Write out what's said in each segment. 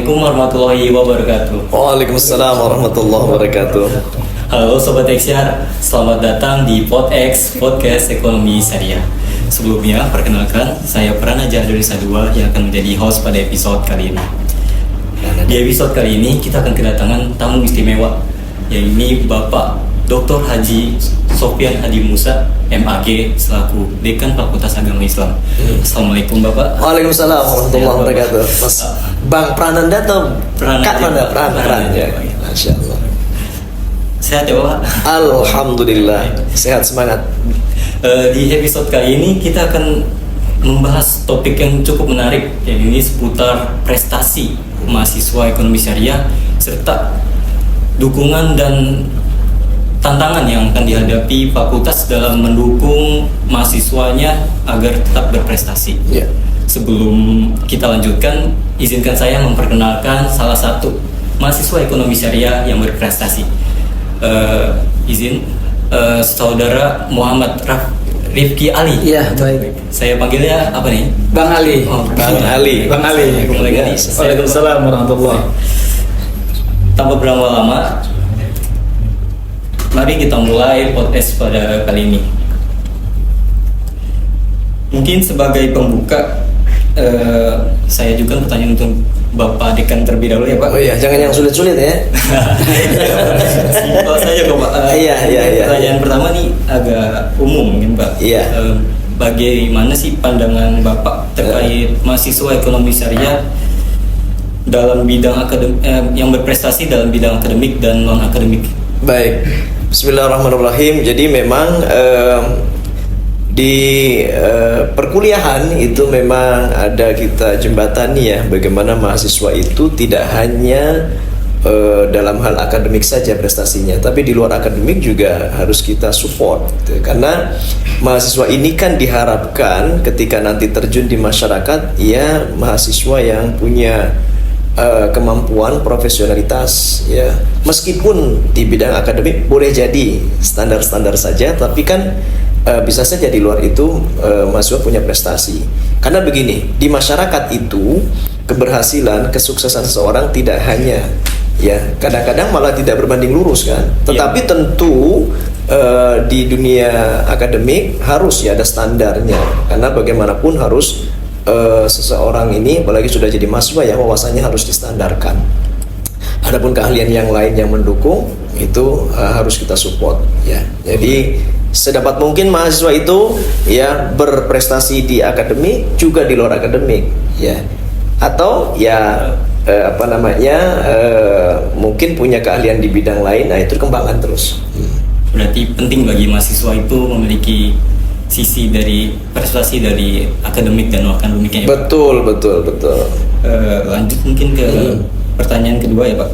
Assalamualaikum warahmatullahi wabarakatuh. Waalaikumsalam warahmatullahi wabarakatuh. Halo Sobat Exyar, selamat datang di PodX, Podcast Ekonomi Syariah. Sebelumnya, perkenalkan, saya Prana Jahadurisa 2 yang akan menjadi host pada episode kali ini. Di episode kali ini, kita akan kedatangan tamu istimewa, yaitu Bapak Dr. Haji Sofyan Hadi Musa, MAG, selaku Dekan Fakultas Agama Islam. Assalamualaikum Bapak. Waalaikumsalam warahmatullahi wabarakatuh. Mas Bang Prananda atau Kak Prananda? Pran ya. Masya Allah. Sehat ya Bapak? Alhamdulillah, sehat, semangat. Di episode kali ini kita akan membahas topik yang cukup menarik, yaitu seputar prestasi mahasiswa ekonomi syariah serta dukungan dan tantangan yang akan dihadapi fakultas dalam mendukung mahasiswanya agar tetap berprestasi. Ya. Sebelum kita lanjutkan, izinkan saya memperkenalkan salah satu mahasiswa ekonomi syariah yang berprestasi. Saudara Muhammad Rifki Ali. Iya, baik. Saya panggilnya apa nih? Bang Ali. Bang Ali. Bang Ali. Waalaikumsalam warahmatullahi. Tanpa berlama-lama, mari kita mulai podcast pada kali ini. Mungkin sebagai pembuka, saya juga pertanyaan untuk Bapak Dekan terlebih dahulu ya Pak. Oh iya, jangan yang sulit-sulit ya. Simpel saja kok Pak. Iya. Pertanyaan pertama nih agak umum mungkin Pak. Iya. Bagaimana sih pandangan Bapak terkait mahasiswa ekonomi syariah dalam bidang yang berprestasi dalam bidang akademik dan non akademik? Baik. Bismillahirrahmanirrahim. Jadi memang di perkuliahan itu memang ada kita jembatani ya, bagaimana mahasiswa itu tidak hanya dalam hal akademik saja prestasinya, tapi di luar akademik juga harus kita support gitu. Karena mahasiswa ini kan diharapkan ketika nanti terjun di masyarakat, ya mahasiswa yang punya kemampuan profesionalitas ya, meskipun di bidang akademik boleh jadi standar-standar saja, tapi kan bisa saja di luar itu mahasiswa punya prestasi. Karena begini, di masyarakat itu keberhasilan, kesuksesan seseorang tidak hanya ya, kadang-kadang malah tidak berbanding lurus kan. Tetapi tentu di dunia akademik harus ya ada standarnya, karena bagaimanapun harus seseorang ini, apalagi sudah jadi mahasiswa ya, wawasannya harus distandarkan. Adapun keahlian yang lain yang mendukung itu harus kita support ya. Jadi sedapat mungkin mahasiswa itu ya berprestasi di akademik juga di luar akademik ya, atau ya mungkin punya keahlian di bidang lain, nah itu kembangkan terus. Berarti penting bagi mahasiswa itu memiliki sisi dari prestasi dari akademik dan non akademiknya ya, Pak? Betul. Lanjut mungkin ke pertanyaan kedua ya Pak.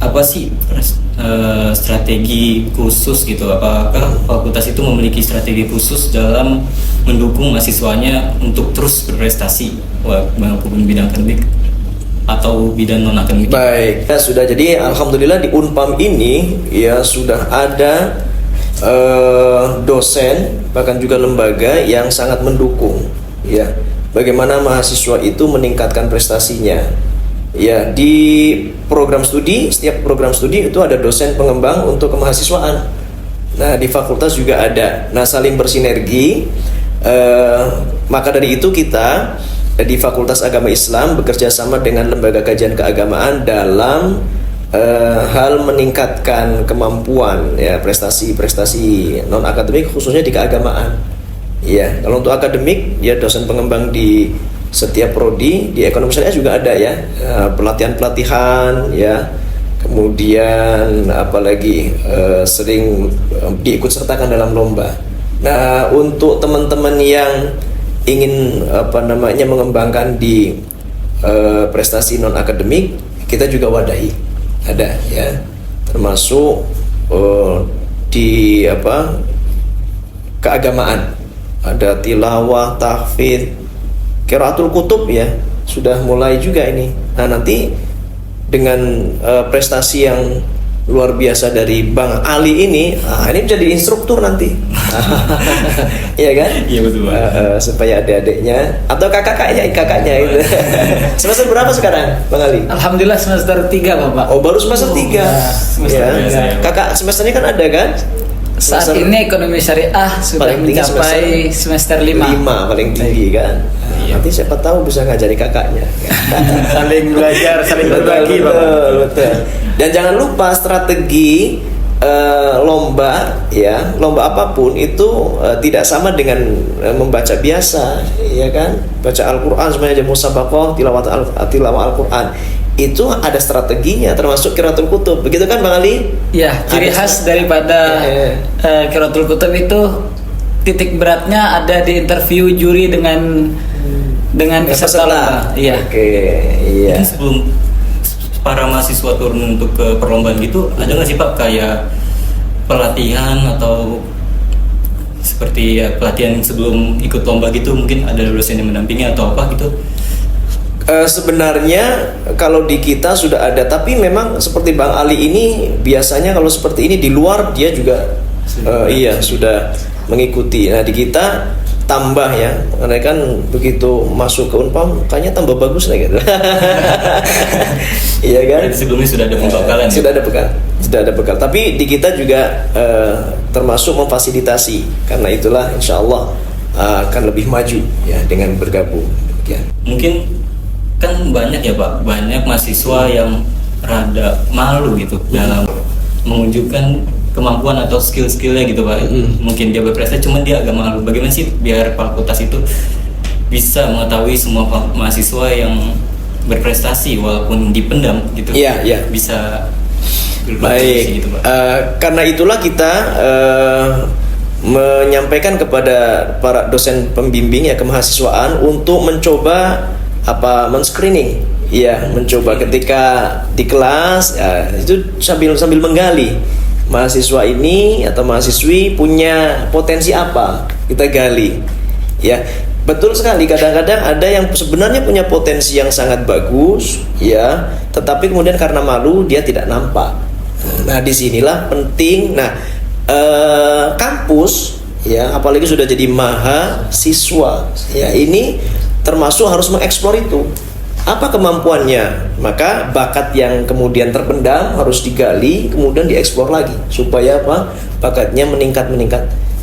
Apa sih strategi khusus gitu? Apakah fakultas itu memiliki strategi khusus dalam mendukung mahasiswanya untuk terus berprestasi maupun bidang akademik atau bidang non akademik? Baik, ya sudah. Jadi alhamdulillah di Unpam ini ya sudah ada dosen bahkan juga lembaga yang sangat mendukung ya bagaimana mahasiswa itu meningkatkan prestasinya. Ya, di program studi, setiap program studi itu ada dosen pengembang untuk kemahasiswaan. Nah, di fakultas juga ada. Nah, saling bersinergi. Maka dari itu kita di Fakultas Agama Islam bekerja sama dengan lembaga kajian keagamaan dalam hal meningkatkan kemampuan ya, prestasi non akademik khususnya di keagamaan. Ya, kalau untuk akademik ya dosen pengembang di setiap prodi, di ekonomi syariah juga ada ya, pelatihan ya, kemudian apalagi sering diikut sertakan dalam lomba. Nah, untuk teman-teman yang ingin mengembangkan di prestasi non akademik, kita juga wadahi ada ya, termasuk di keagamaan ada tilawah, tahfidz, qiraatul kutub ya, sudah mulai juga ini. Nah, nanti dengan prestasi yang luar biasa dari Bang Ali ini jadi instruktur nanti. Iya kan? Iya betul. Supaya adik-adiknya atau kakaknya itu. Semester berapa sekarang Bang Ali? Alhamdulillah semester 3 Bapak. Oh, baru semester 3. semester Ya. 3. Kakak semesternya kan ada kan? Saat ini ekonomi syariah sudah Paling tinggi mencapai semester 5. 5 paling tinggi kan. Nanti siapa tahu bisa ngajari kakaknya. Saling belajar, saling berbagi Bapak. Betul. Dan jangan lupa strategi lomba apapun itu tidak sama dengan membaca biasa, ya kan? Baca Al-Qur'an semuanya aja musabaqah tilawah Al-Qur'an. Itu ada strateginya termasuk qiraatul kutub. Begitu kan Bang Ali? Ya, ciri khas daripada qiraatul kutub itu titik beratnya ada di interview juri dengan peserta lomba. Iya. Oke, iya. Mungkin sebelum para mahasiswa turun untuk ke perlombaan gitu, ada nggak sih Pak kayak pelatihan atau seperti pelatihan sebelum ikut lomba gitu, mungkin ada dosen yang mendampingi atau apa gitu? Sebenarnya kalau di kita sudah ada, tapi memang seperti Bang Ali ini biasanya kalau seperti ini di luar dia juga sudah mengikuti. Nah di kita tambah ya, karena kan begitu masuk ke Unpam kayaknya tambah bagus lah gitu. Iya kan? Berarti sebelumnya sudah ada pembekalan. Sudah ada bekal. Tapi di kita juga termasuk memfasilitasi. Karena itulah insya Allah akan lebih maju ya dengan bergabung. Ya. Mungkin kan banyak ya Pak, banyak mahasiswa yang rada malu gitu dalam menunjukkan kemampuan atau skill-skillnya gitu Pak. Mungkin dia berprestasi, cuman dia agak malu. Bagaimana sih biar fakultas itu bisa mengetahui semua mahasiswa yang berprestasi walaupun dipendam gitu? Iya. Bisa baik. gitu Pak. Karena itulah kita menyampaikan kepada para dosen pembimbing ya kemahasiswaan untuk mencoba men-screening. Ya, mencoba ketika di kelas ya, itu sambil menggali mahasiswa ini atau mahasiswi punya potensi apa, kita gali. Ya, betul sekali, kadang-kadang ada yang sebenarnya punya potensi yang sangat bagus ya, tetapi kemudian karena malu dia tidak nampak. Nah, disinilah penting. Nah, kampus ya, apalagi sudah jadi mahasiswa ya, ini termasuk harus mengeksplor itu. Apa kemampuannya? Maka bakat yang kemudian terpendam harus digali, kemudian dieksplor lagi supaya apa? Bakatnya meningkat.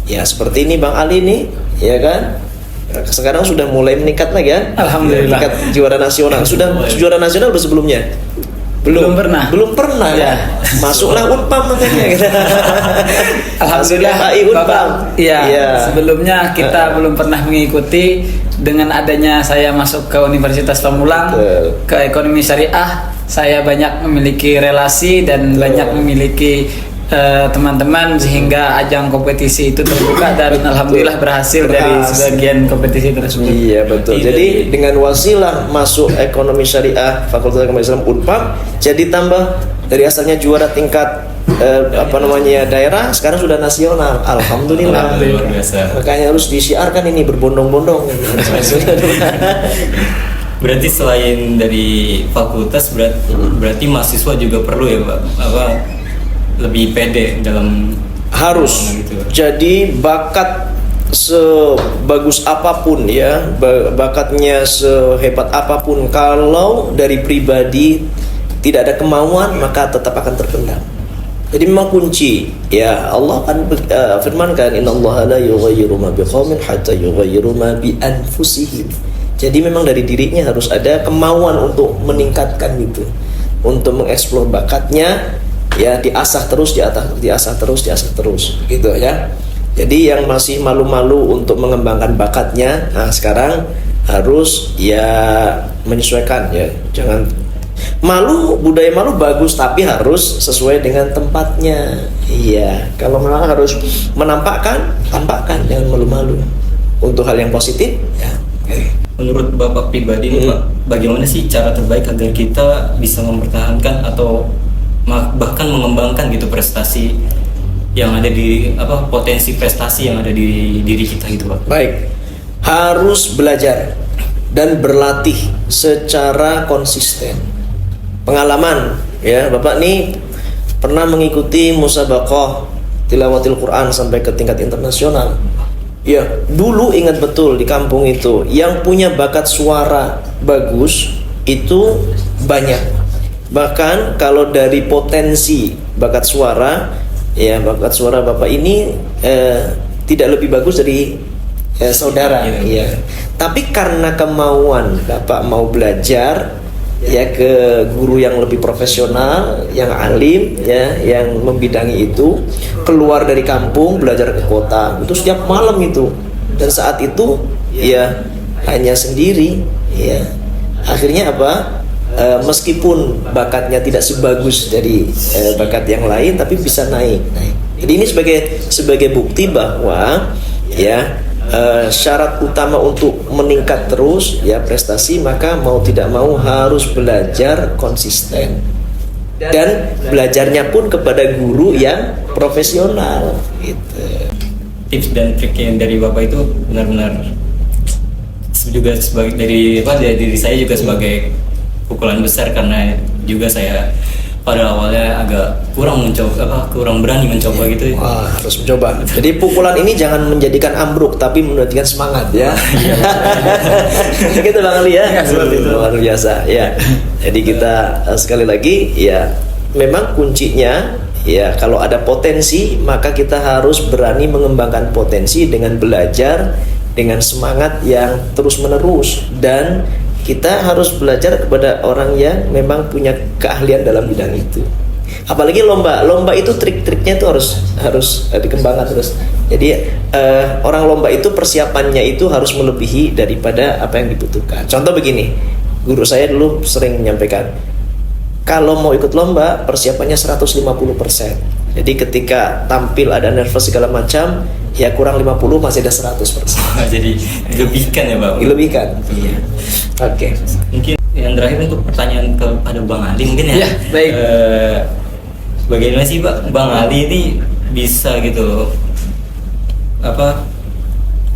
Ya, seperti ini Bang Ali nih, ya kan? Sekarang sudah mulai meningkat lagi ya. Alhamdulillah. Meningkat juara nasional. Sudah juara nasional belum sebelumnya? Belum pernah ya. Masuklah Unpam makanya gitu. Alhamdulillah Unpam. Iya. Sebelumnya kita belum pernah mengikuti. Dengan adanya saya masuk ke Universitas Pamulang ke ekonomi syariah, saya banyak memiliki relasi dan banyak memiliki teman-teman sehingga ajang kompetisi itu terbuka dan alhamdulillah berhasil dari sebagian kompetisi tersebut. Iya betul. Jadi dengan wasilah masuk ekonomi syariah Fakultas Ekonomi Islam Unpam, jadi tambah dari asalnya juara tingkat daerah, sekarang sudah nasional. Alhamdulillah. Luar biasa. Makanya harus disiarkan ini berbondong-bondong. Berarti selain dari fakultas berarti mahasiswa juga perlu ya Pak, lebih pede dalam harus gitu. Jadi bakat sebagus apapun ya, bakatnya sehebat apapun, kalau dari pribadi tidak ada kemauan maka tetap akan terpendam. Jadi memang kunci ya, Allah kan firmankan innallaha la yughayyiru ma biqaumin hatta yughayyiru ma bi anfusihim. Jadi memang dari dirinya harus ada kemauan untuk meningkatkan itu, untuk mengeksplor bakatnya ya, diasah terus gitu ya. Jadi yang masih malu-malu untuk mengembangkan bakatnya, nah sekarang harus ya menyesuaikan ya, jangan malu. Budaya malu bagus tapi harus sesuai dengan tempatnya. Iya, kalau memang harus tampakkan, jangan malu-malu untuk hal yang positif ya. Menurut Bapak pribadi nih Pak, bagaimana sih cara terbaik agar kita bisa mempertahankan atau bahkan mengembangkan gitu prestasi yang ada di potensi prestasi yang ada di diri kita gitu Pak? Baik, harus belajar dan berlatih secara konsisten. Pengalaman ya, Bapak nih pernah mengikuti musabaqah tilawatil Quran sampai ke tingkat internasional. Ya, dulu ingat betul di kampung itu yang punya bakat suara bagus itu banyak. Bahkan kalau dari potensi bakat suara, ya bakat suara Bapak ini tidak lebih bagus dari saudara, ya. Tapi karena kemauan Bapak mau belajar, ya ke guru yang lebih profesional, yang alim, ya, yang membidangi itu, keluar dari kampung belajar ke kota, itu setiap malam itu. Dan saat itu, ya hanya sendiri, ya. Akhirnya apa? Meskipun bakatnya tidak sebagus dari bakat yang lain, tapi bisa naik. Jadi ini sebagai bukti bahwa ya syarat utama untuk meningkat terus ya prestasi, maka mau tidak mau harus belajar konsisten dan belajarnya pun kepada guru yang profesional gitu. Tips dan trik yang dari Bapak itu benar-benar juga sebagai dari diri saya juga sebagai pukulan besar, karena juga saya pada awalnya agak kurang berani mencoba gitu. Wah, harus mencoba. Jadi pukulan ini jangan menjadikan ambruk, tapi menjadikan semangat ya. Gitu Bang Ali ya. Luar biasa ya. Jadi kita sekali lagi ya, memang kuncinya ya kalau ada potensi maka kita harus berani mengembangkan potensi dengan belajar dengan semangat yang terus menerus, dan kita harus belajar kepada orang yang memang punya keahlian dalam bidang itu. Apalagi lomba itu trik-triknya itu harus dikembangkan terus. Jadi orang lomba itu persiapannya itu harus melebihi daripada apa yang dibutuhkan. Contoh begini, guru saya dulu sering menyampaikan, kalau mau ikut lomba persiapannya 150%. Jadi ketika tampil ada nervous segala macam, ya kurang 50 masih ada 100%. Jadi dilebihkan ya Bang. Dilebihkan. Iya. Oke. Mungkin yang terakhir untuk pertanyaan kepada Bang Ali mungkin ya. Ya, baik. Bagaimana sih Bang Ali ini bisa gitu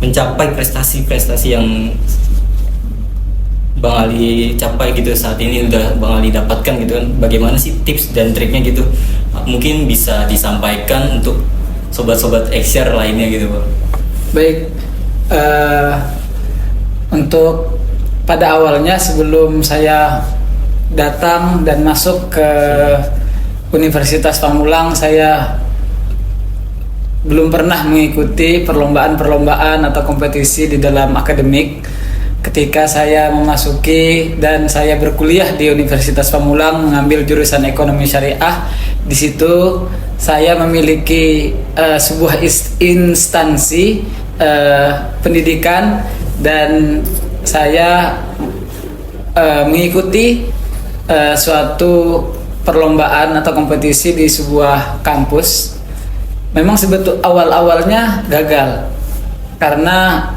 mencapai prestasi-prestasi yang Bang Ali capai gitu saat ini, udah Bang Ali dapatkan gitu kan? Bagaimana sih tips dan triknya gitu? Mungkin bisa disampaikan untuk sobat-sobat XR lainnya gitu Bang. Baik, untuk pada awalnya sebelum saya datang dan masuk ke Universitas Pamulang, saya belum pernah mengikuti perlombaan-perlombaan atau kompetisi di dalam akademik. Ketika saya memasuki dan saya berkuliah di Universitas Pamulang mengambil jurusan ekonomi syariah, di situ saya memiliki sebuah instansi pendidikan, dan saya mengikuti suatu perlombaan atau kompetisi di sebuah kampus. Memang awal-awalnya gagal karena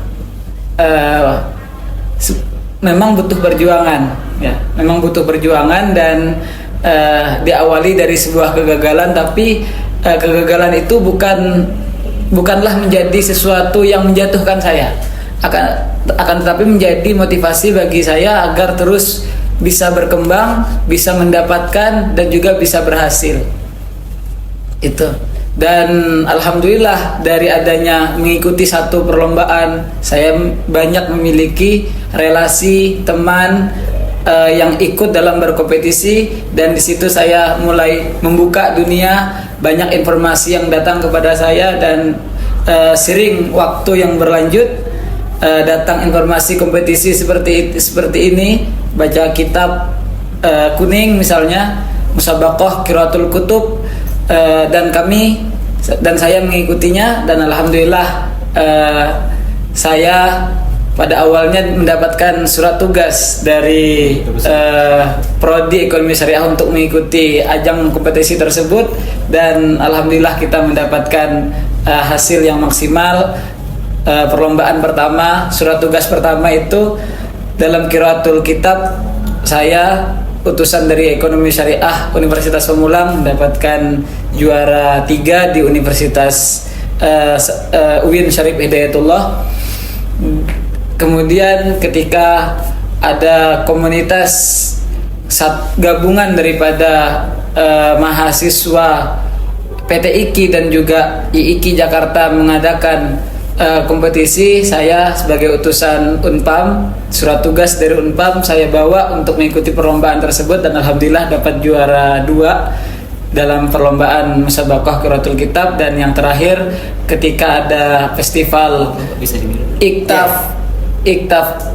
memang butuh perjuangan, ya. Memang butuh perjuangan dan diawali dari sebuah kegagalan, tapi kegagalan itu bukanlah menjadi sesuatu yang menjatuhkan saya, akan tetapi menjadi motivasi bagi saya agar terus bisa berkembang, bisa mendapatkan dan juga bisa berhasil. Itu. Dan alhamdulillah dari adanya mengikuti satu perlombaan, saya banyak memiliki relasi teman yang ikut dalam berkompetisi, dan di situ saya mulai membuka dunia, banyak informasi yang datang kepada saya, dan sering waktu yang berlanjut datang informasi kompetisi seperti ini, baca kitab kuning misalnya, musabaqah Qiraatul Kutub, dan saya mengikutinya, dan alhamdulillah saya pada awalnya mendapatkan surat tugas dari Prodi Ekonomi Syariah untuk mengikuti ajang kompetisi tersebut, dan alhamdulillah kita mendapatkan hasil yang maksimal. Perlombaan pertama, surat tugas pertama itu dalam Qiraatul Kitab, saya utusan dari Ekonomi Syariah Universitas Pamulang mendapatkan juara 3 di Universitas UIN Syarif Hidayatullah. Kemudian ketika ada komunitas gabungan daripada mahasiswa PT IKI dan juga IIKI Jakarta mengadakan kompetisi, saya sebagai utusan Unpam, surat tugas dari Unpam saya bawa untuk mengikuti perlombaan tersebut dan alhamdulillah dapat juara 2 dalam perlombaan Musabaqah Qiraatul Kitab. Dan yang terakhir ketika ada festival Bisa dibilang. Iktaf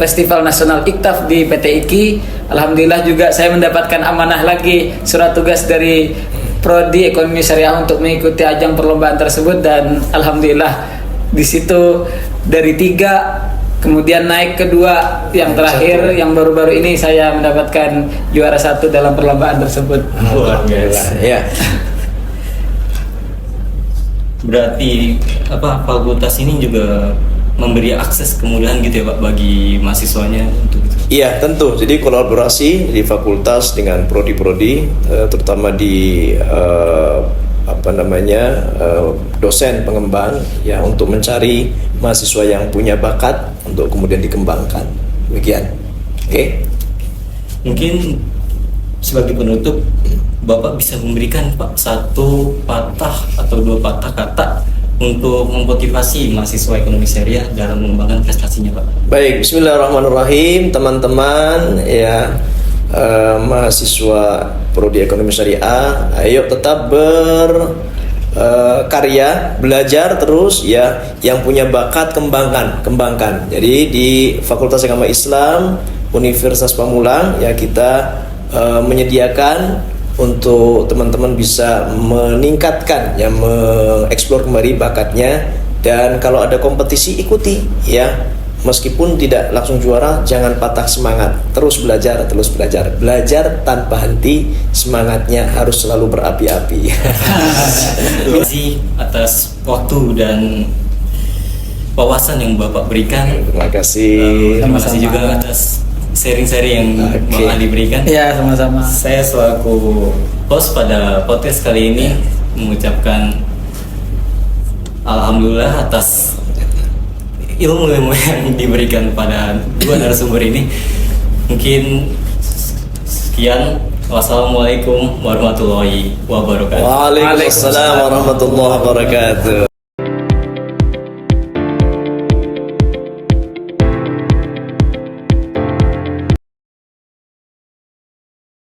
Festival Nasional Iktaf di PT IKI, alhamdulillah juga saya mendapatkan amanah lagi surat tugas dari Prodi Ekonomi Syariah untuk mengikuti ajang perlombaan tersebut. Dan alhamdulillah di situ dari 3 kemudian naik ke 2, yang terakhir yang baru-baru ini saya mendapatkan juara 1 dalam perlombaan tersebut. Luar biasa. Ya. Berarti fakultas ini juga memberi akses kemudahan gitu ya Pak bagi mahasiswanya untuk itu. Iya, tentu. Jadi kolaborasi di fakultas dengan prodi-prodi, terutama di dosen pengembang ya, untuk mencari mahasiswa yang punya bakat untuk kemudian dikembangkan. Demikian. Oke. Mungkin sebagai penutup, Bapak bisa memberikan Pak 1 patah atau 2 patah kata untuk memotivasi mahasiswa ekonomi syariah dalam mengembangkan prestasinya Pak. Baik, bismillahirrahmanirrahim, teman-teman ya, mahasiswa Prodi Ekonomi Syariah, ayo tetap berkarya, belajar terus ya, yang punya bakat kembangkan. Jadi di Fakultas Agama Islam Universitas Pamulang ya, kita menyediakan untuk teman-teman bisa meningkatkan ya, mengeksplor kembali bakatnya. Dan kalau ada kompetisi ikuti ya, meskipun tidak langsung juara jangan patah semangat, terus belajar belajar tanpa henti, semangatnya harus selalu berapi-api. Terima kasih atas waktu dan wawasan yang Bapak berikan. Terima kasih. Terima kasih juga atas sharing-sharing yang Bang Ali berikan. Ya, sama-sama. Saya selaku host pada podcast kali ini mengucapkan alhamdulillah atas ilmu-ilmu yang diberikan pada 2 narasumber ini. Mungkin sekian. Wassalamualaikum warahmatullahi wabarakatuh. Waalaikumsalam warahmatullahi wabarakatuh.